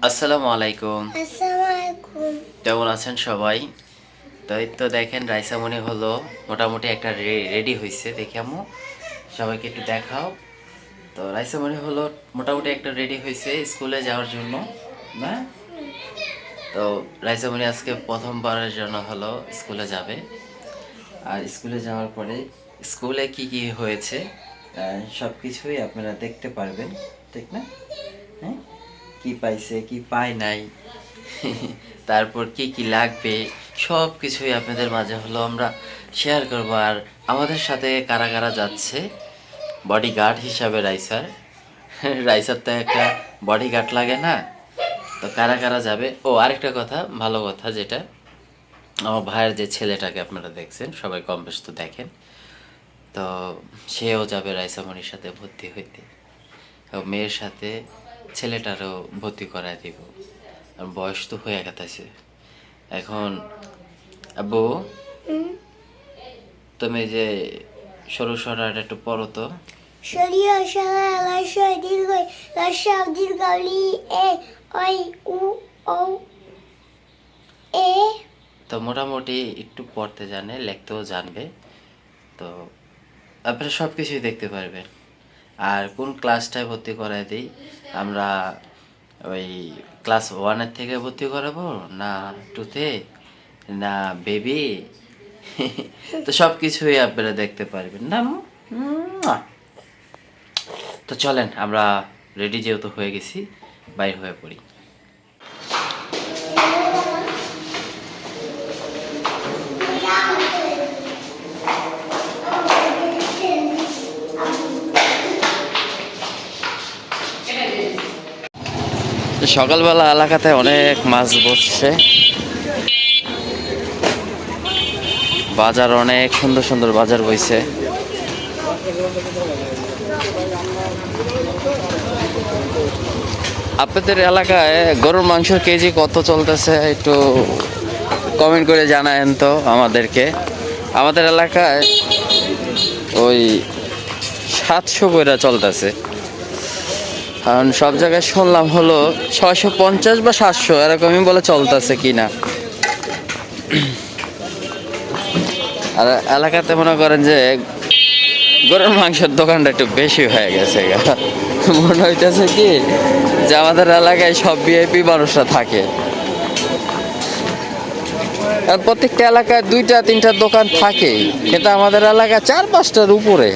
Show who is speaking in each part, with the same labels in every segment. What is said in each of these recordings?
Speaker 1: আসসালামু আলাইকুম।
Speaker 2: আসসালামু আলাইকুম।
Speaker 1: কেমন আছেন সবাই? তো এই তো দেখেন রাইসামণি হলো মোটামুটি একটা রেডি হয়েছে, দেখি আম্মু সবাইকে একটু দেখাও। তো রাইসামণি হলো মোটামুটি একটা রেডি হয়েছে স্কুলে যাওয়ার জন্য, না? তো রাইসামণি আজকে প্রথমবারের জন্য হলো স্কুলে যাবে। আর স্কুলে যাওয়ার পরে স্কুলে কি কি হয়েছে সব কিছুই আপনারা দেখতে পারবেন, ঠিক না? হ্যাঁ, কি পাইছে কি পায় নাই তারপর কি কি লাগবে সব কিছুই আপনাদের মাঝে হলো আমরা শেয়ার করবো। আর আমাদের সাথে কারা কারা যাচ্ছে বডিগার্ড হিসাবে রাইসার রাইসার তো একটা বডিগার্ড লাগে না? তো কারা কারা যাবে, ও আরেকটা কথা, ভালো কথা, যেটা আমার ভাইয়ের যে ছেলেটাকে আপনারা দেখছেন সবাই কম বেশ তো দেখেন, তো সেও যাবে রাইসামণির সাথে ভর্তি হইতে। মেয়ের সাথে ছেলেটারও ভর্তি করায় দিব, আর বয়স তো হয়ে গেছে এখন। আব্বু, তুমি যে সরু সরাটা একটু পড়ো তো।
Speaker 2: শরীয় সারা লাশয় দীর্ঘ লাশাব দীর্ঘলি এ ওই উ ও এ।
Speaker 1: তো মোটামুটি একটু পড়তে জানে, লিখতেও জানবে, তো আপনারা সব কিছুই দেখতে পারবেন। আর কোন ক্লাসটায় ভর্তি করায় দিই আমরা, ওই ক্লাস 1-এর থেকে ভর্তি করাবো না 2-তে না বেবি তো সব কিছুই আপনারা দেখতে পারবেন না? তো চলেন আমরা রেডি যেহেতু হয়ে গেছি বাইর হয়ে পড়ি। সকালবেলা এলাকাতে অনেক মাছ বসছে, বাজার অনেক সুন্দর সুন্দর বাজার বইছে। আপনাদের এলাকায় গরুর মাংসের কেজি কত চলতেছে একটু কমেন্ট করে জানায়েন তো আমাদেরকে। আমাদের এলাকায় ওই 700 করে চলতেছে, কারণ সব জায়গায় শুনলাম হলো 650 বা 700 এরকমই বলে চলতেছে কিনা। আর এলাকাতে মনে করেন যে গরুর মাংসের দোকানটা একটু বেশি হয়ে গেছে, মনে হইতেছে কি যে আমাদের এলাকায় সব ভিআইপি মানুষরা থাকে, আর প্রত্যেকটা এলাকায় 2-3টা দোকান থাকেই, কিন্তু আমাদের এলাকায় 4-5টার উপরে।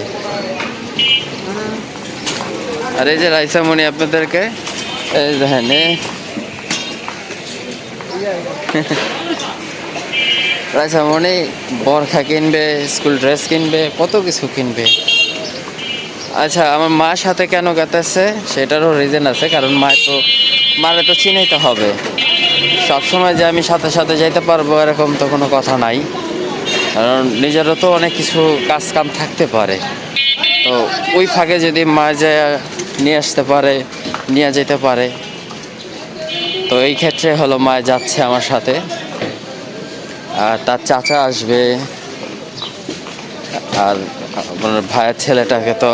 Speaker 1: আর এই যে রাইসামণি আপনাদেরকে এই দেখেন রাইসামণি বরখা কিনবে, স্কুল ড্রেস কিনবে, কত কিছু কিনবে। আচ্ছা, আমার মার সাথে কেন গেতেছে সেটারও রিজন আছে, কারণ মারে তো চিনাইতে হবে। সবসময় যে আমি সাথে সাথে যাইতে পারবো এরকম তো কোনো কথা নাই, কারণ নিজেরও তো অনেক কিছু কাজ কাম থাকতে পারে। তো ওই ফাঁকে যদি মা যায় নিয়ে আসতে পারে, নিয়ে যেতে পারে, তো এই ক্ষেত্রে হলো মা যাচ্ছে আমার সাথে। আর তার চাচা আসবে, আর আপনার ভাইয়ের ছেলেটাকে তো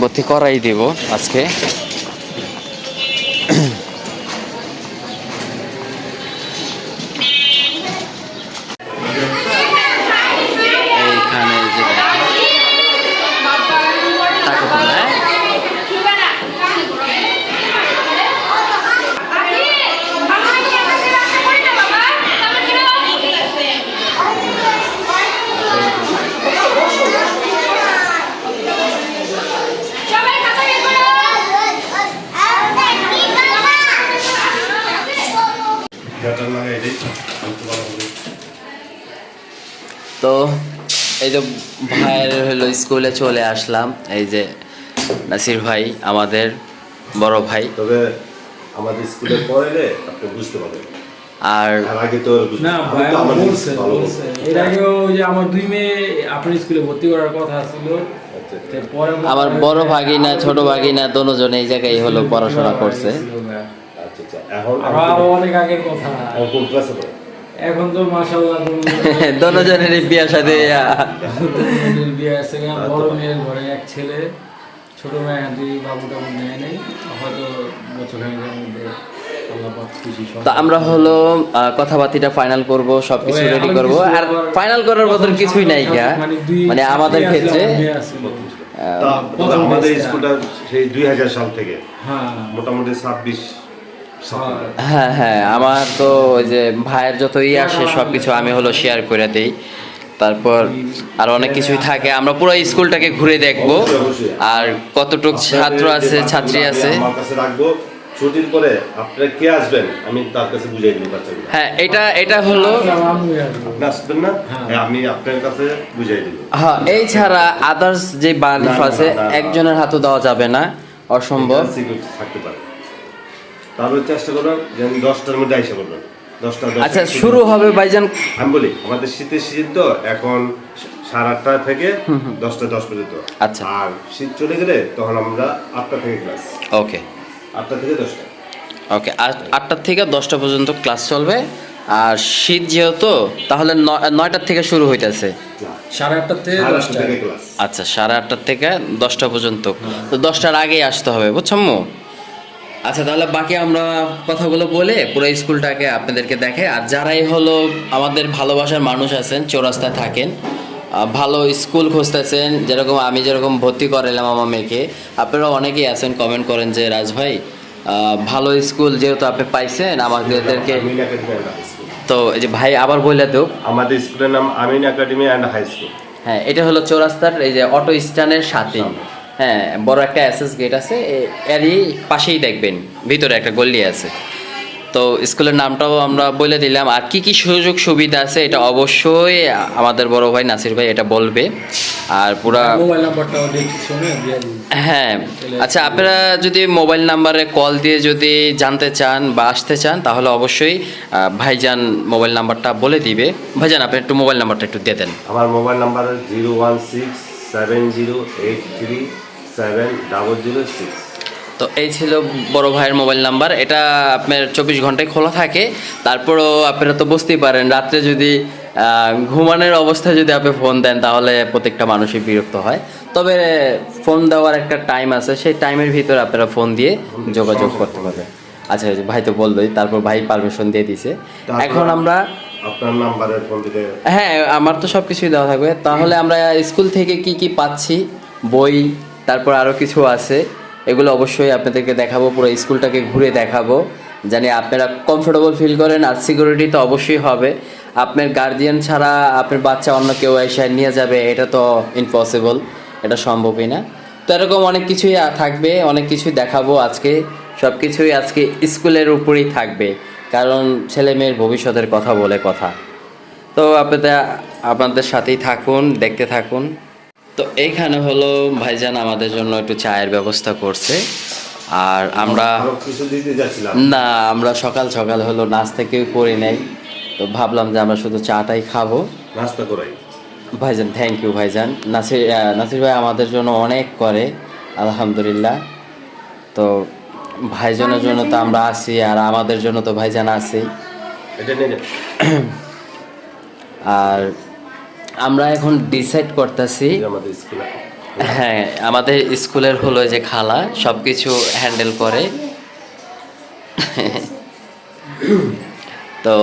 Speaker 1: ভর্তি করাই দিব আজকে। এইখানে যে তো এই যে ভাইয়ের হলো স্কুলে চলে আসলাম, এই যে নাসির ভাই আমাদের বড় ভাই।
Speaker 3: তবে আমাদের স্কুলে পড়াইলে আপনি বুঝতে পারবেন।
Speaker 1: আর
Speaker 3: আগে তো
Speaker 4: না ভাই বলছে এর আগেও যে আমার 2 মেয়ে আপনার স্কুলে ভর্তি করার কথা ছিল, পরে
Speaker 1: আমার বড় ভাগিনা ছোট ভাগিনা দুজন এই জায়গায় হলো পড়াশোনা করছে।
Speaker 3: আচ্ছা আচ্ছা, এখন
Speaker 4: আরো অনেক আগের কথা।
Speaker 3: কোন ক্লাসে পড়ে?
Speaker 4: এখন তো মাশাআল্লাহ
Speaker 1: দুজনেরই বিয়ে শাদী
Speaker 4: বিয়ে আছে। বড় মেয়ের ঘরে এক ছেলে, ছোট মেয়ে হাতে বাবু টাবু নেয় নেই, হয়তো বছর খানিকের মধ্যে আল্লাহ সবকিছু
Speaker 1: তো আমরা হলো কথাবার্তিটা ফাইনাল করব, সবকিছু
Speaker 4: তবে
Speaker 1: রেডি
Speaker 4: এখন
Speaker 1: করব।
Speaker 4: কিছু
Speaker 1: আর
Speaker 4: আবার
Speaker 1: ফাইনাল করার মতন কিছুই নাই গা, মানে আমাদের ক্ষেত্রে
Speaker 3: তা
Speaker 4: প্রথম
Speaker 3: আমাদের
Speaker 4: ব্যাচটা।
Speaker 3: স্কুলটা সেই 2000 সাল থেকে
Speaker 4: হ্যাঁ
Speaker 3: মোটামুটি 26 সাল থেকে।
Speaker 1: হ্যাঁ হ্যাঁ, আমার তো ওই যে ভাইয়ের যত আসে সব কিছু আমি হলো শেয়ার করে দেই। তারপর আর অনেক কিছুই থাকে, আমরা পুরো স্কুলটাকে ঘুরে দেখব,
Speaker 3: অবশ্যই, অবশ্যই।
Speaker 1: আর কতটুক ছাত্র
Speaker 3: আপনাদের যে
Speaker 1: আছে ছাত্রী
Speaker 3: বাচ্চাগুলো
Speaker 1: আছে।
Speaker 3: আমি আমার কাছে রাখবো, ছুটির পরে আপনারা কে আসবেন আমি তার কাছে বুঝিয়ে দিব বাচ্চাগুলো।
Speaker 1: হ্যাঁ, এটা হলো
Speaker 3: আপনি আসবেন না? হ্যাঁ, আমি আপনার কাছে বুঝিয়ে দিব।
Speaker 1: হ্যাঁ, এই ছাড়া আদার্স যে বালিশ
Speaker 3: না, না,
Speaker 1: আছে
Speaker 3: না, না।
Speaker 1: একজনের হাতে দেওয়া যাবে না, অসম্ভব।
Speaker 3: এটা secret থাকতে পারে। তাহলে চেষ্টা করবেন যে 10টার মধ্যে আইসা করবেন। 10টা
Speaker 1: আচ্ছা, শুরু হবে ভাইজান।
Speaker 3: আমি বলি আমাদের শীতের সিজন তো এখন 8:30 থেকে 10টা 10 পর্যন্ত।
Speaker 1: আচ্ছা।
Speaker 3: আর শীত চলে গেলে তখন আমরা 8টা থেকে ক্লাস,
Speaker 1: ওকে
Speaker 3: 8টা থেকে 10টা।
Speaker 1: ওকে, 8টা থেকে 10টা পর্যন্ত ক্লাস চলবে। আর শীত যেহেতু তাহলে 9টার থেকে শুরু হইতেছে।
Speaker 4: 8:30 থেকে
Speaker 3: 8টা
Speaker 4: 10টা।
Speaker 3: থেকে ক্লাস।
Speaker 1: আচ্ছা, 8:30 থেকে 10টা পর্যন্ত। তো 10টার আগেই আসতে হবে, বুঝছো আম্মু? আচ্ছা, তাহলে বাকি আমরা কথাগুলো বলে পুরো স্কুলটাকে আপনাদেরকে দেখে। আর যারাই হলো আমাদের ভালোবাসার মানুষ আছেন, চৌরাস্তায় থাকেন, ভালো স্কুল খুঁজতেছেন, যেরকম ভর্তি করালাম আমার মেয়েকে, আপনারা অনেকেই আছেন কমেন্ট করেন যে রাজ ভাই ভালো স্কুল যেহেতু আপনি পাইছেন আমাদেরকে।
Speaker 3: আমিন একাডেমি অ্যান্ড হাই স্কুল।
Speaker 1: তো এই যে ভাই আবার বললে তো,
Speaker 3: আমাদের স্কুলের নাম আমিন একাডেমি অ্যান্ড হাই স্কুল।
Speaker 1: হ্যাঁ, এটা হলো চৌরাস্তার এই যে অটো স্ট্যান্ডের সাথে, হ্যাঁ, বড় একটা অ্যাসেস গেট আছে, এরই পাশেই দেখবেন ভিতরে একটা গলি আছে। তো স্কুলের নামটাও আমরা বলে দিলাম। আর কি কি সুযোগ সুবিধা আছে এটা অবশ্যই আমাদের বড় ভাই নাসির ভাই এটা বলবে। আর পুরা
Speaker 4: মোবাইল নাম্বারটাও ডেসক্রিপশনে দিয়ে দিই।
Speaker 1: হ্যাঁ, আচ্ছা, আপনারা যদি মোবাইল নাম্বারে কল দিয়ে যদি জানতে চান বা আসতে চান তাহলে অবশ্যই ভাইজান মোবাইল নাম্বারটা বলে দিবে। ভাইজান, আপনি একটু মোবাইল নাম্বারটা একটু দিয়ে দেন।
Speaker 3: আমার মোবাইল নাম্বার 01670837006।
Speaker 1: তো এই ছিল বড় ভাইয়ের মোবাইল নাম্বার। এটা আপনার 24 ঘন্টায় খোলা থাকে। তারপরও আপনারা তো বুঝতেই পারেন, রাত্রে যদি ঘুমানোর অবস্থায় যদি আপনি ফোন দেন তাহলে প্রত্যেকটা মানুষই বিরক্ত হয়। তবে ফোন দেওয়ার একটা টাইম আছে, সেই টাইমের ভিতরে আপনারা ফোন দিয়ে যোগাযোগ করতে পারবেন। আচ্ছা, ভাই তো বললোই, তারপর ভাই পারমিশন দিয়ে দিছে। এখন আমরা
Speaker 3: আপনার নাম্বারে ফোন দিলে
Speaker 1: হ্যাঁ, আমার তো সব কিছুই দেওয়া থাকবে। তাহলে আমরা স্কুল থেকে কি কি পাচ্ছি, বই, তারপর আরও কিছু আছে, এগুলো অবশ্যই আপনাদেরকে দেখাবো, পুরো স্কুলটাকে ঘুরে দেখাবো, জানি আপনারা কমফোর্টেবল ফিল করেন। আর সিকিউরিটি তো অবশ্যই হবে, আপনার গার্জিয়ান ছাড়া আপনার বাচ্চা অন্য কেউ এসে নিয়ে যাবে এটা তো ইম্পসিবল, এটা সম্ভবই না। তো এরকম অনেক কিছুই থাকবে, অনেক কিছুই দেখাবো আজকে। সব কিছুই আজকে স্কুলের উপরেই থাকবে, কারণ ছেলে মেয়ের ভবিষ্যতের কথা বলে কথা। তো আপনাদের সাথেই থাকুন, দেখতে থাকুন। তো এইখানে হলো ভাইজান আমাদের জন্য একটু চায়ের ব্যবস্থা করছে। আর আমরা
Speaker 3: আরো কিছু দিতে যাচ্ছিলাম।
Speaker 1: না, আমরা সকাল সকাল হলো নাস্তা কেউ করি নাই, তো ভাবলাম যে আমরা শুধু চাটাই খাবো।
Speaker 3: নাস্তা করাই।
Speaker 1: ভাইজান থ্যাংক ইউ ভাইজান। নাসির ভাই আমাদের জন্য অনেক করে, আলহামদুলিল্লাহ। তো ভাইজানের জন্য তো আমরা আছি, আর আমাদের জন্য তো ভাইজান আছি।
Speaker 3: এটা নিয়ে যান।
Speaker 1: আর আমরা এখন ডিসাইড করতেছি,
Speaker 3: এই যে আমাদের স্কুলে
Speaker 1: হ্যাঁ, আমাদের স্কুলের হলো যে খালা সব কিছু হ্যান্ডেল করে। তো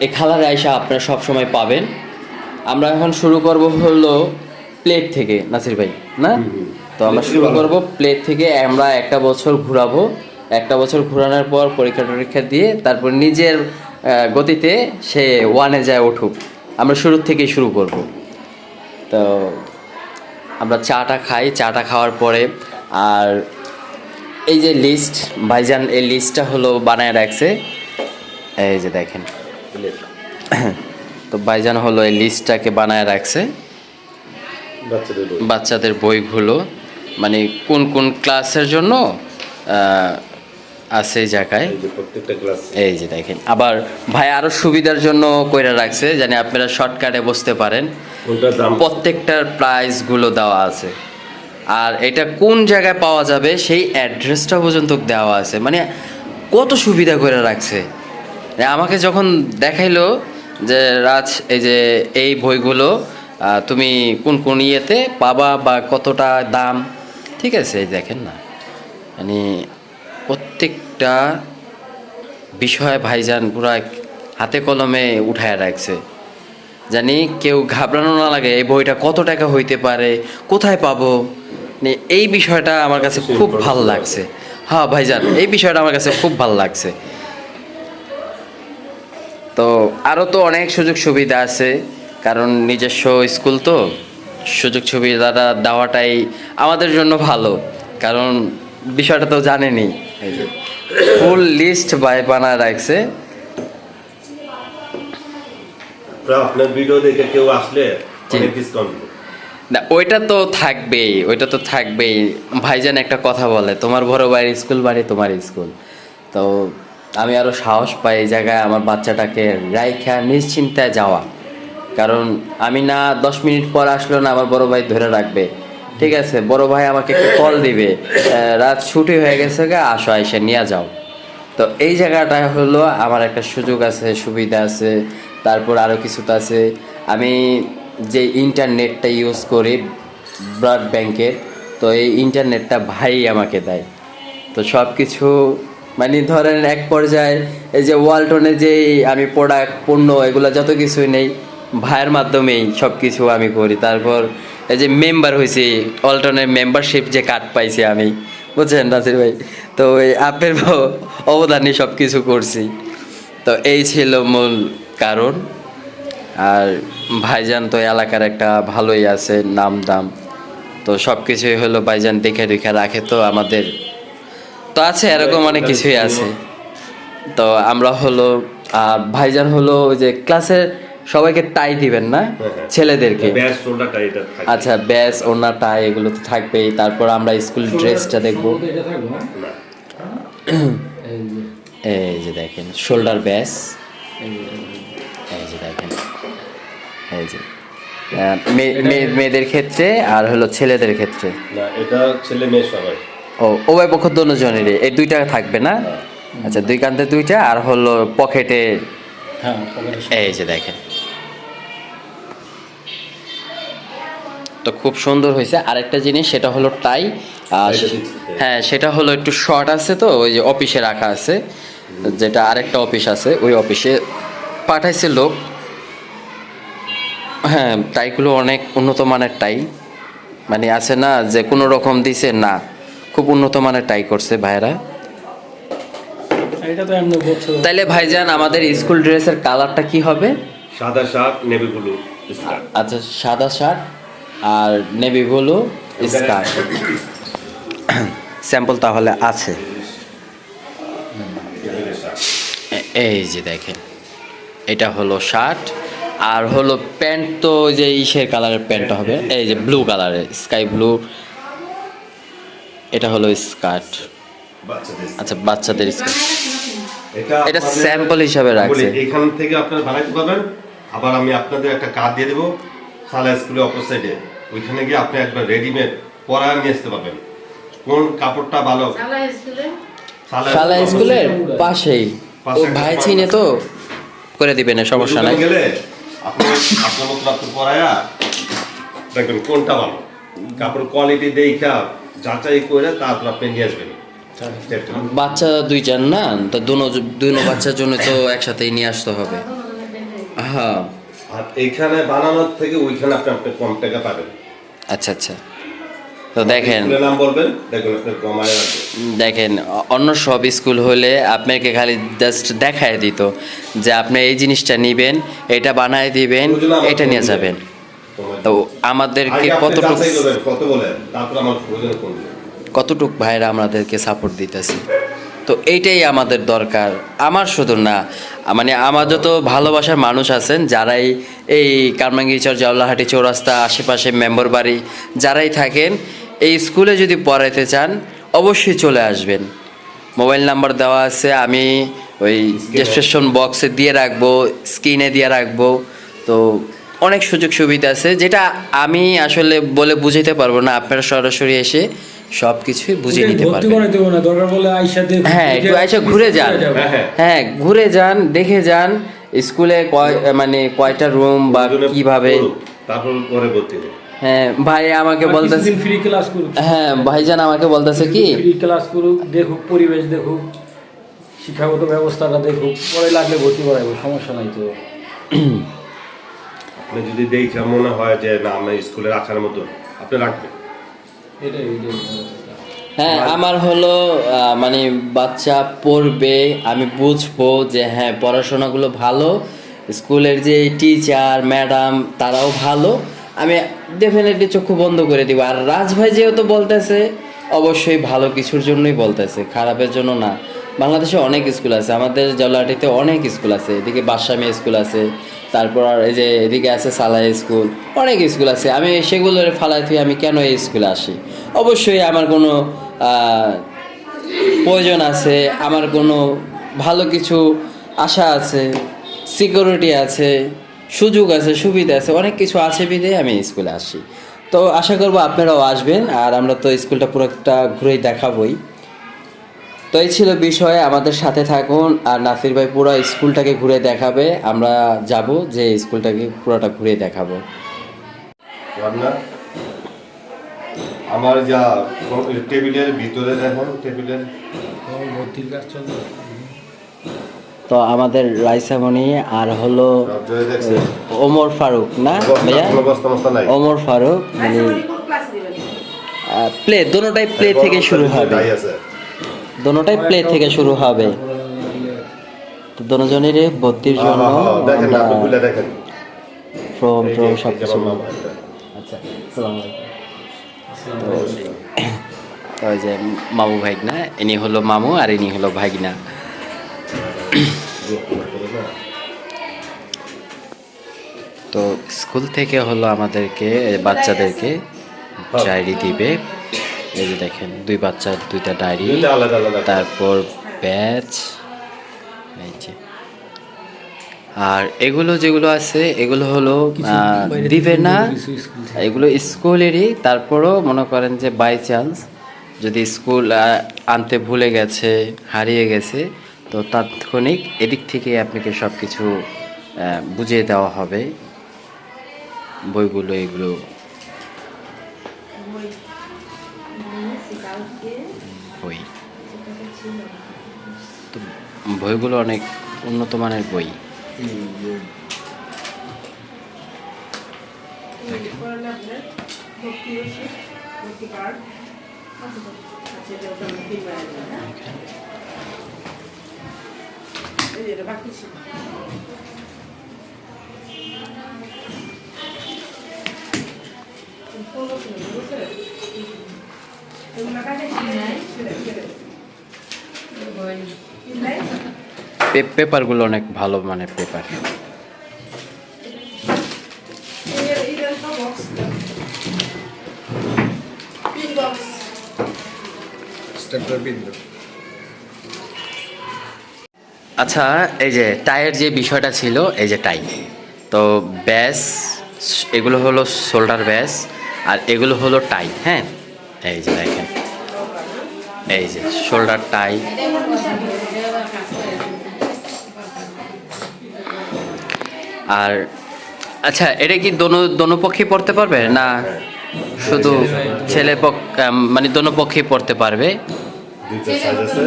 Speaker 1: এই খালার আয়সা আপনারা সব সময় পাবেন। আমরা এখন শুরু করব হলো প্লেট থেকে, নাসির ভাই না? তো আমরা শুরু করব প্লেট থেকে। আমরা একটা বছর ঘোরাবো, একটা বছর ঘোরানোর পর পরীক্ষা টরীক্ষা দিয়ে তারপর নিজের গতিতে সে 1-এ যায় উঠুক। আমরা শুরুর থেকেই শুরু করব। তো আমরা চাটা খাই, চাটা খাওয়ার পরে আর এই যে লিস্ট, ভাইজান এই লিস্টটা হলো বানায় রাখছে, এই যে দেখেন। তো ভাইজান হলো এই লিস্টটাকে বানায় রাখছে,
Speaker 3: বাচ্চাদের বই।
Speaker 1: বাচ্চাদের বইগুলো, মানে কোন কোন ক্লাসের জন্য আছে এই জায়গায়।
Speaker 3: এই যে প্রত্যেকটা ক্লাস
Speaker 1: এই যে দেখেন। আবার ভাই আরও সুবিধার জন্য কইরা রাখছে, জানি আপনারা শর্টকাটে বুঝতে পারেন।
Speaker 3: কোনটার দাম
Speaker 1: প্রত্যেকটার প্রাইসগুলো দেওয়া আছে, আর এটা কোন জায়গায় পাওয়া যাবে সেই অ্যাড্রেসটা পর্যন্ত দেওয়া আছে। মানে কত সুবিধা করে রাখছে। আমাকে যখন দেখাইলো যে রাজ এই যে এই বইগুলো তুমি কোন কোন ইয়েতে পাবা বা কতটা দাম, ঠিক আছে, এই দেখেন না, মানে প্রত্যেকটা বিষয় ভাইজান পুরা হাতে কলমে উঠায় রাখছে, জানি কেউ ঘাবড়ানো না লাগে এই বইটা কত টাকা হইতে পারে, কোথায় পাবো। এই বিষয়টা আমার কাছে খুব ভালো লাগছে। হ্যাঁ ভাইজান, এই বিষয়টা আমার কাছে খুব ভালো লাগছে। তো আরও তো অনেক সুযোগ সুবিধা আছে, কারণ নিজস্ব স্কুল তো সুযোগ সুবিধাটা দেওয়াটাই আমাদের জন্য ভালো, কারণ বিষয়টা তো জানেনি। এই যে ফুল লিস্ট বানায় রাখছে।
Speaker 3: আপনার ভিডিও দেখে কেউ আসলে অনেক ডিসকাউন্ট।
Speaker 1: না ওইটা তো থাকবেই, ওইটা তো থাকবেই। ভাইজান একটা কথা বলে, তোমার বড় ভাইয়ের স্কুল বাড়ি তোমার স্কুল। তো আমি আরও সাহস পাই এই জায়গায় আমার বাচ্চাটাকে রাইখা নিশ্চিন্তায় যাওয়া, কারণ আমি না 10 মিনিট পর আসলো না আমার বড় ভাই ধরে রাখবে, ঠিক আছে, বড় ভাই আমাকে একটা কল দিবে, রাত ছুটি হয়ে গেছে গা, আসো এসে নিয়ে যাও। তো এই জায়গাটা হলো আমার একটা সুযোগ আছে, সুবিধা আছে। তারপর আরও কিছু তো আছে, আমি যে ইন্টারনেটটা ইউজ করি ব্রড ব্যাংকের, তো এই ইন্টারনেটটা ভাই আমাকে দেয়। তো সব কিছু মানে ধরেন এক পর্যায়ে এই যে ওয়ালটনে যে আমি প্রোডাক্ট পণ্য এগুলো যত কিছুই নেই ভাইয়ের মাধ্যমেই সব কিছু আমি করি। তারপর এই যে মেম্বার হয়েছি, ওয়ালটনের মেম্বারশিপ যে কার্ড পাইছি আমি, বুঝছেন নাসির ভাই, তো ওই আপনার অবদানে সব কিছু করছি। তো এই ছিল মূল কারণ। আর ভাইজান তো এলাকার একটা ভালোই আছে নাম দাম, তো সব কিছুই হলো ভাইজান দেখে রেখে রাখে। তো আমাদের তো আছে এরকম অনেক কিছুই আছে। তো আমরা হলো ভাইজান হলো ওই যে ক্লাসের সবাইকে টাই দিবেন না, ছেলেদেরকে।
Speaker 3: ব্যাস শোল্ডারটা এটা থাকে।
Speaker 1: আচ্ছা ব্যাস, ওনার টাই এগুলো তো থাকবেই। তারপর আমরা স্কুল ড্রেসটা দেখবো।
Speaker 4: এটা থাকবে না?
Speaker 3: না,
Speaker 4: এই যে,
Speaker 1: এই যে দেখেন শোল্ডার ব্যাস,
Speaker 4: এই যে,
Speaker 1: এই যে দেখেন, এই যে মেয়েদের ক্ষেত্রে আর হলো ছেলেদের ক্ষেত্রে।
Speaker 3: না এটা ছেলে মেয়ে সবাই।
Speaker 1: ও উভয় পক্ষ দুজনেরই এই দুইটা থাকবে না? আচ্ছা, দুই কান্তে দুইটা, আর হলো পকেটে।
Speaker 4: হ্যাঁ পকেটে।
Speaker 1: এই যে দেখেন, তো খুব সুন্দর হয়েছে। আরেকটা জিনিস সেটা হলো টাই। হ্যাঁ সেটা হলো একটু শর্ট আছে, তো ওই যে অফিসে রাখা আছে, যেটা আরেকটা অফিস আছে ওই অফিসে পাঠাইছে লোক। হ্যাঁ টাইগুলো অনেক উন্নত মানের টাই, মানে আছে না যে কোনো রকম দিছে না, খুব উন্নত মানের টাই করছে ভাইরা।
Speaker 4: এটা তো এমনি বলছো।
Speaker 1: তাইলে ভাইজান আমাদের স্কুল ড্রেসের কালারটা কি হবে?
Speaker 3: সাদা শার্ট নেভি ব্লু স্কার্ট।
Speaker 1: আচ্ছা সাদা শার্ট আর নেভি ব্লু স্কার্ট। স্যাম্পল তাহলে আছে। এই যে দেখেন, এটা হলো শার্ট, আর হলো প্যান্ট তো যে ইসের কালারের প্যান্টটা হবে, এই যে ব্লু কালারের স্কাই ব্লু, এটা হলো স্কার্ট। আচ্ছা বাচ্চাদের স্কার্ট, এটা
Speaker 3: আপনাদের
Speaker 1: স্যাম্পল হিসাবে রাখছে।
Speaker 3: বলি, এখান থেকে আপনারা বানাইতে পারবেন। আবার আমি আপনাদের একটা কার্ড দিয়ে দেবো সালা স্কুলের অপর সাইডে, ওইখানে গিয়ে আপনি একবার রেডিমেড পরা নিয়ে আসতে পারবেন। কোন কাপড়টা ভালো?
Speaker 1: শালা স্কুলের পাশেই, ও ভাই চিনে তো করে দিবেন, সমস্যা নাই।
Speaker 3: গেলে আপনি আপনার মতো আপনি পরায়া দেখবেন কোনটা ভালো, কাপড় কোয়ালিটি দেখা যাচাই করে তারপর আপনি নিয়ে আসবেন।
Speaker 1: বাচ্চা দুইজন না, তো দুই বাচ্চার জন্য তো একসাথেই নিয়ে আসতে হবে। হ্যাঁ
Speaker 3: আর এইখানে বানানোর থেকে ওইখানে আপনি আপনার কম টাকা পাবেন।
Speaker 1: আচ্ছা আচ্ছা, তো দেখেন
Speaker 3: স্কুলের নাম বলবেন, দেখবেন আপনার কমায় আসবে।
Speaker 1: দেখেন অন্য সব স্কুল হলে আপনাকে খালি জাস্ট দেখায় দিত যে আপনি এই জিনিসটা নিবেন, এটা বানায় দিবেন, এটা নিয়ে যাবেন। তো আমাদেরকে
Speaker 3: কত বলেন, তারপর আমার প্রয়োজন করবে
Speaker 1: কতটুক ভাইরা আমাদেরকে সাপোর্ট দিতেছে, তো এইটাই আমাদের দরকার। আমার শুধু না, মানে আমার যত ভালোবাসার মানুষ আছেন যারাই এই কারমাঙ্গিচর জাউলাহাটি চৌরাস্তা আশেপাশে মেম্বার বাড়ি যারাই থাকেন, এই স্কুলে যদি পড়াইতে চান অবশ্যই চলে আসবেন। মোবাইল নাম্বার দেওয়া আছে, আমি ওই রেজিস্ট্রেশন বক্সে দিয়ে রাখবো, স্ক্রিনে দিয়ে রাখবো। তো অনেক সুযোগ সুবিধা আছে যেটা আমি আসলে বলে বুঝাইতে পারবো না, আপনারা সরাসরি এসে সব কিছুই বুঝে নিতে পারবেন। হ্যাঁ একটু আইসা ঘুরে যান, হ্যাঁ ঘুরে যান, দেখে যান স্কুলে মানে কয়টা রুম বা কিভাবে।
Speaker 3: তারপর পরে ভর্তি হবে।
Speaker 1: হ্যাঁ ভাই আমাকে বলতেছে,
Speaker 4: ফ্রি ক্লাস করুক,
Speaker 1: হ্যাঁ ভাইজান আমাকে বলতেছে কি
Speaker 4: ফ্রি ক্লাস করুক, দেখুক পরিবেশ, দেখুক শিক্ষাগত ব্যবস্থাটা দেখুক, পরে লাগলে ভর্তি করাবো, সমস্যা নাই তো।
Speaker 3: আপনি যদি দেখে মনে হয় যে না আমি স্কুলে রাখার মতো, আপনি রাখবেন।
Speaker 4: এটাই
Speaker 1: হ্যাঁ আমার হলো মানে বাচ্চা পড়বে, আমি বুঝবো যে হ্যাঁ পড়াশোনাগুলো ভালো, স্কুলের যে টিচার ম্যাডাম তারাও ভালো, আমি ডেফিনেটলি চক্ষু বন্ধ করে দিব। আর রাজ ভাই যেহেতু বলতেছে অবশ্যই ভালো কিছুর জন্যই বলতেছে, খারাপের জন্য না। বাংলাদেশে অনেক স্কুল আছে, আমাদের জলাটিতে অনেক স্কুল আছে, এদিকে বাসামি স্কুল আছে, তারপর এই যে এদিকে আছে সালাই স্কুল, অনেক স্কুল আছে। আমি সেগুলোর ফালাই থেকে আমি কেন এই স্কুলে আসি? অবশ্যই আমার কোনো প্রয়োজন আছে, আমার কোনো ভালো কিছু আশা আছে, সিকিউরিটি আছে, সুযোগ আছে, সুবিধা আছে, অনেক কিছু আছে বিধে আমি স্কুলে আসি। তো আশা করবো আপনারাও আসবেন, আর আমরা তো স্কুলটা পুরোটা ঘুরেই দেখাবই। তো এই ছিল বিষয়, আমাদের সাথে থাকুন। আর নাসির ভাই পুরো স্কুলটাকে ঘুরে দেখাবে, আমরা যাব যে স্কুলটাকে পুরোটা ঘুরে দেখাবো।
Speaker 3: রান্না আমার যা টেবিলের ভিতরে দেখুন, টেবিলের
Speaker 4: ভর্তির কাজ চলবে।
Speaker 1: তো আমাদের রাইসামণি আর হলো
Speaker 3: সবজায়গায় দেখছি
Speaker 1: ওমর ফারুক, না ভাইয়া?
Speaker 3: কোনো বস্তা মস্তা নাই।
Speaker 1: ওমর ফারুক মানে প্লে, দোনোটাই প্লে থেকে শুরু হবে,
Speaker 3: তাই আছে।
Speaker 1: দোনোটাই প্লে থেকে শুরু হবে। তো দোনোজনেরই ভর্তির জন্য
Speaker 3: দেখেন আপনি খুলে দেখেন
Speaker 1: ফর্ম
Speaker 3: এই যে-
Speaker 1: টর্ম
Speaker 3: এই
Speaker 1: সব
Speaker 3: যে
Speaker 1: কিছু।
Speaker 3: আমার মামা এটা।
Speaker 1: আচ্ছা আসসালামু আলাইকুম। তো ওই যে মামু ভাইগনা, ইনি হলো মামু আর ইনি হলো ভাইগনা। তো স্কুল থেকে হলো আমাদেরকে বাচ্চাদেরকে ডায়েরি দিবে, এই যে দেখেন দুই বাচ্চার দুইটা ডায়েরি,
Speaker 3: দুইটা আলাদা আলাদা।
Speaker 1: তারপর ব্যাচ, এই যে। আর এগুলো যেগুলো আছে এগুলো হলো দিবে না, এগুলো স্কুলেরই। তারপরও মনে করেন যে বাই চান্স যদি স্কুল আনতে ভুলে গেছে, হারিয়ে গেছে, তো তাৎক্ষণিক এদিক থেকে আপনাকে সব কিছু বুঝিয়ে দেওয়া হবে, বইগুলো এগুলো। বই তো বইগুলো অনেক উন্নত মানের বই। পেপারগুলো অনেক ভালো মানের পেপার। আচ্ছা এই যে টাইয়ের যে বিষয়টা ছিল, এই যে টাই, তো ব্যাস এগুলো হলো শোল্ডার ব্যাস, আর এগুলো হলো টাই। হ্যাঁ এই যে দেখেন, এই যে শোল্ডার টাই। আর আচ্ছা এটা কি দোনো পক্ষে পড়তে পারবে না শুধু ছেলে পক্ষ, মানে দোনো পক্ষেই পড়তে পারবে?
Speaker 3: দুইটা সাইজ আছে।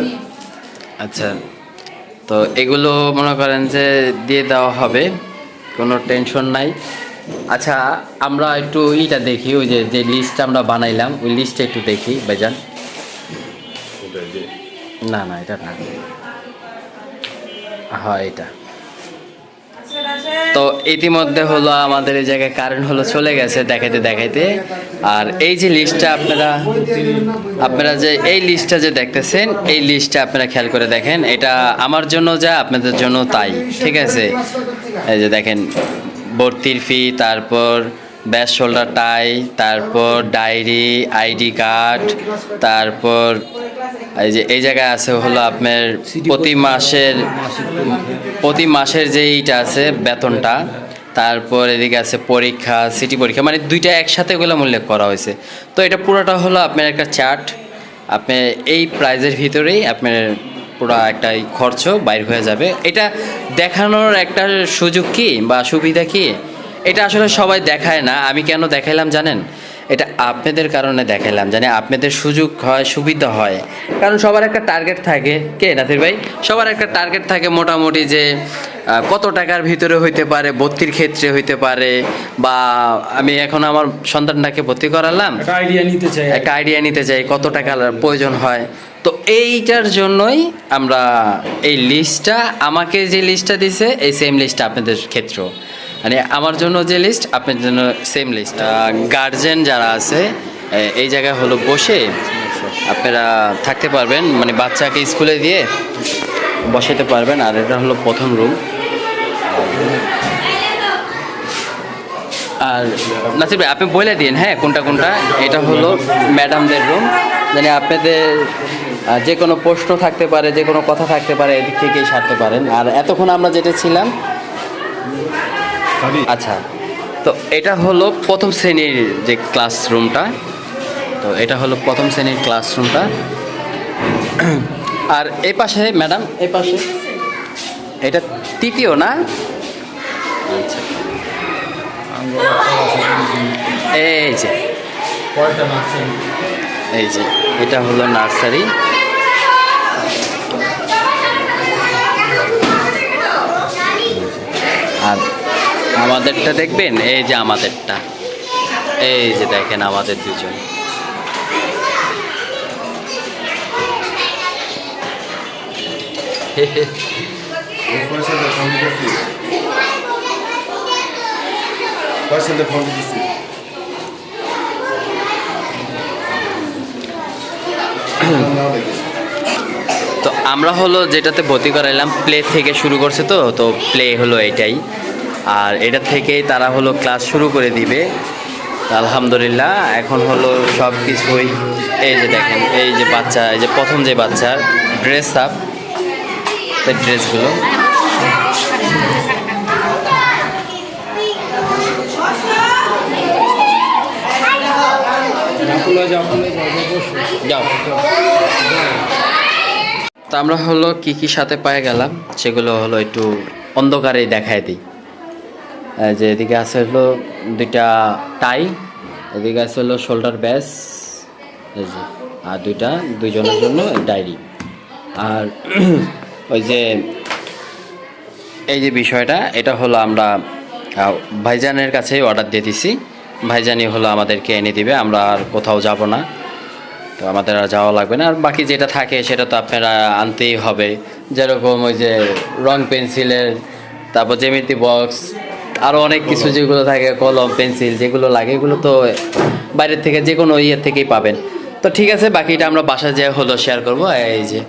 Speaker 1: আচ্ছা তো এগুলো মনে করেন যে দিয়ে দেওয়া হবে, কোনো টেনশন নাই। আচ্ছা আমরা একটু এইটা দেখি, ওই যে যে লিস্টটা আমরা বানাইলাম ওই লিস্টটা একটু দেখি ভাইজান।
Speaker 3: ওটা যে
Speaker 1: না না এটা না, হ্যাঁ এটা। তো ইতিমধ্যে হলো আমাদের এই জায়গায় কারেন্ট হলো চলে গেছে দেখাইতে দেখাইতে। আর এই যে লিস্টটা আপনারা যে এই লিস্টটা যে দেখতেছেন, এই লিস্টটা আপনারা খেয়াল করে দেখেন, এটা আমার জন্য যা আপনাদের জন্য তাই, ঠিক আছে? এই যে দেখেন ভর্তির ফি, তারপর ব্যাস শোল্ডার টাই, তারপর ডায়েরি, আইডি কার্ড, তারপর এই যে এই জায়গায় আছে হলো আপনার প্রতি মাসের যে এইটা আছে বেতনটা, তারপর এদিকে আছে পরীক্ষা, সিটি পরীক্ষা, মানে দুইটা একসাথে ওগুলো উল্লেখ করা হয়েছে। তো এটা পুরোটা হলো আপনার একটা চার্ট, আপনি এই প্রাইজের ভিতরেই আপনার পুরো একটা খরচ বাইর হয়ে যাবে। এটা দেখানোর একটা সুযোগ কি বা সুবিধা কি, এটা আসলে সবাই দেখায় না, আমি কেন দেখাইলাম জানেন? এটা আপনাদের কারণে দেখাইলাম, জানি আপনাদের সুযোগ হয়, সুবিধা হয়। কারণ সবার একটা টার্গেট থাকে, কে নাসির ভাই, সবার একটা টার্গেট থাকে মোটামুটি যে কত টাকার ভিতরে হইতে পারে, ভর্তির ক্ষেত্রে হইতে পারে, বা আমি এখন আমার সন্তানটাকে ভর্তি করালাম,
Speaker 4: একটা আইডিয়া নিতে চাই।
Speaker 1: একটা আইডিয়া নিতে চাই কত টাকার প্রয়োজন হয়। তো এইটার জন্যই আমরা এই লিস্টটা, আমাকে যে লিস্টটা দিছে এই সেম লিস্টটা আপনাদের ক্ষেত্রেও, মানে আমার জন্য যে লিস্ট আপনার জন্য সেম লিস্ট। গার্জেন যারা আছে এই জায়গায় হলো বসে আপনারা থাকতে পারবেন, মানে বাচ্চাকে স্কুলে দিয়ে বসাতে পারবেন। আর এটা হলো প্রথম রুম। আর নাসির ভাই আপনি বলে দিন হ্যাঁ কোনটা কোনটা। এটা হলো ম্যাডামদের রুম, মানে আপনাদের যে কোনো প্রশ্ন থাকতে পারে, যে কোনো কথা থাকতে পারে, এদিক থেকেই সারতে পারেন। আর এতক্ষণ আমরা যেটা ছিলাম, আচ্ছা, তো এটা হলো প্রথম শ্রেণীর যে ক্লাসরুমটা। তো এটা হলো প্রথম শ্রেণীর ক্লাসরুমটা। আর এই পাশে ম্যাডাম, এই পাশে এটা তৃতীয় না? আচ্ছা, এই যে এই যে এটা হলো নার্সারি। আর আমাদেরটা দেখবেন, এই যে আমাদেরটা, এই যে দেখেন আমাদের দুজন। তো আমরা হলো যেটাতে ভর্তি করাইলাম, প্লে থেকে শুরু করছে, তো প্লে হলো এটাই। আর এটা থেকেই তারা হলো ক্লাস শুরু করে দিবে। আলহামদুলিল্লাহ এখন হলো সব কিছুই, এই যে দেখেন, এই যে বাচ্চা, এই যে প্রথম যে বাচ্চার ড্রেস আপ, এই ড্রেসগুলো যাও। তো আমরা হলো কি কি সাথে পেয়ে গেলাম সেগুলো হলো একটু অন্ধকারে দেখায় দিই। যে এদিকে আছে হলো দুইটা টাই, এদিকে আছে হলো শোল্ডার ব্যাস, এই যে, আর দুইজনের জন্য ডায়েরি। আর ওই যে এই যে বিষয়টা, এটা হলো আমরা ভাইজানের কাছে অর্ডার দিয়ে দিছি, ভাইজানই হলো আমাদেরকে এনে দিবে, আমরা আর কোথাও যাব না, তো আমাদের আর যাওয়া লাগবে না। আর বাকি যেটা থাকে সেটা তো আপনারা আনতেই হবে, যেরকম ওই যে রং পেন্সিলের, তারপর জ্যামিতি বক্স, আরও অনেক কিছু যেগুলো থাকে, কলম পেন্সিল যেগুলো লাগে, এগুলো তো বাইরের থেকে যে কোনো ইয়ের থেকেই পাবেন। তো ঠিক আছে, বাকিটা আমরা বাসায় যেয়ে হলো শেয়ার করবো। এই যে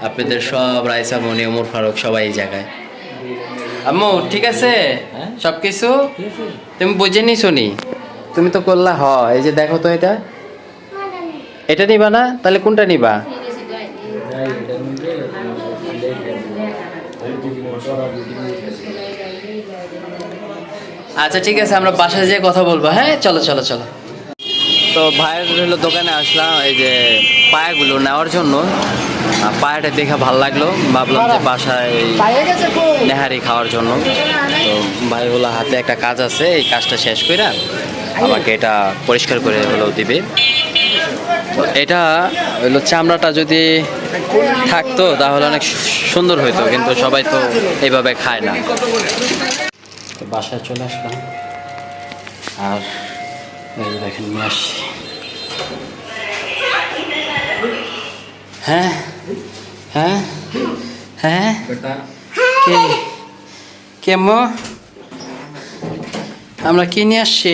Speaker 1: আপনাদের সব রাইসা, মনি, ওমর ফারুক সবাই এই জায়গায়। আম্মু ঠিক আছে সব কিছু তুমি বুঝে নিছো নি? তুমি তো করলা, এই যে দেখো তো, এটা নিবা না? তাহলে কোনটা নিবা? আচ্ছা ঠিক আছে, আমরা বাসায় যেয়ে কথা বলবো। হ্যাঁ চলো চলো চলো। তো ভাইয়ের হলো দোকানে আসলাম এই যে পায়াগুলো নেওয়ার জন্য। পায়াটা দেখে ভালো লাগলো, ভাবলাম যে বাসায় নেহারি খাওয়ার জন্য। তো ভাই হলো হাতে একটা কাজ আছে, এই কাজটা শেষ করে আমাকে এটা পরিষ্কার করে হলো দিবে। তো এটা হলো চামড়াটা যদি থাকতো তাহলে অনেক সুন্দর হইতো, কিন্তু সবাই তো এইভাবে খায় না। তো বাসায় চলে আসলাম, আর এই দেখেন নিয়ে আসছি। হ্যাঁ হ্যাঁ হ্যাঁ, কেমন আমরা কি নিয়ে আসছি?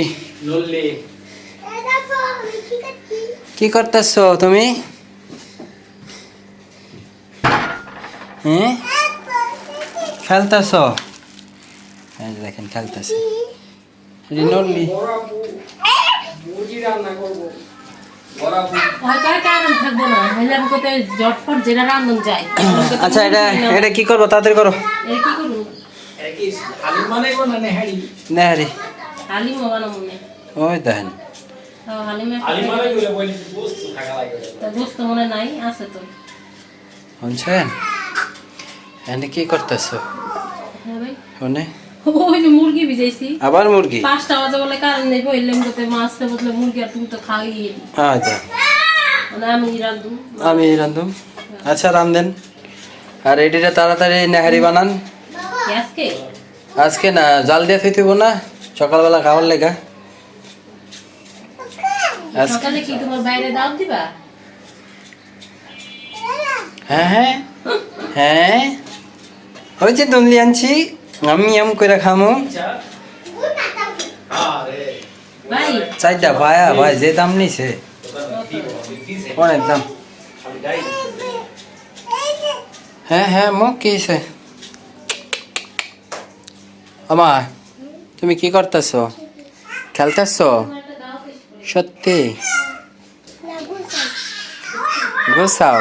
Speaker 1: কি করতেছ তুমি? হ্যাঁ খেলতেছ? দেখেন খেলতেছে রিনলি। আচ্ছা এটা কি করবো, তাড়াতাড়ি করো। নেহারি ওই দেখেন, শুনছেন? এনে কি করতেছ?
Speaker 5: ওই যে মুরগি ভিজাইছি
Speaker 6: আবার মুরগি
Speaker 5: 5টা বাজে বলে কারণ নেই বললাম তো মাছটা বদলে মুরগি আর তুমি তো খাই
Speaker 6: আচ্ছা
Speaker 5: মানে আমি রান্ধু
Speaker 6: আমি রান্ধুম আচ্ছা রান্ধেন আর এডিটা তাড়াতাড়ি নেহারি বানান
Speaker 5: আজকে
Speaker 6: আজকে না জাল দিয়ে থইব না সকালবেলা খাওয়ার লেগা
Speaker 5: সকালে কি তোমার বাইরে দাও দিবা
Speaker 6: হ্যাঁ হ্যাঁ হ্যাঁ ওই যে দুনলি আনছি আমি এম করে খামু
Speaker 5: ভাই
Speaker 6: চাইটা ভাইয়া ভাই যে দাম নিছে অনেক দাম হ্যাঁ হ্যাঁ মুখ কি হইছে? আমা তুমি কি করতেছো খেলতেছো সত্যি
Speaker 2: না বুঝাই
Speaker 6: গুছাও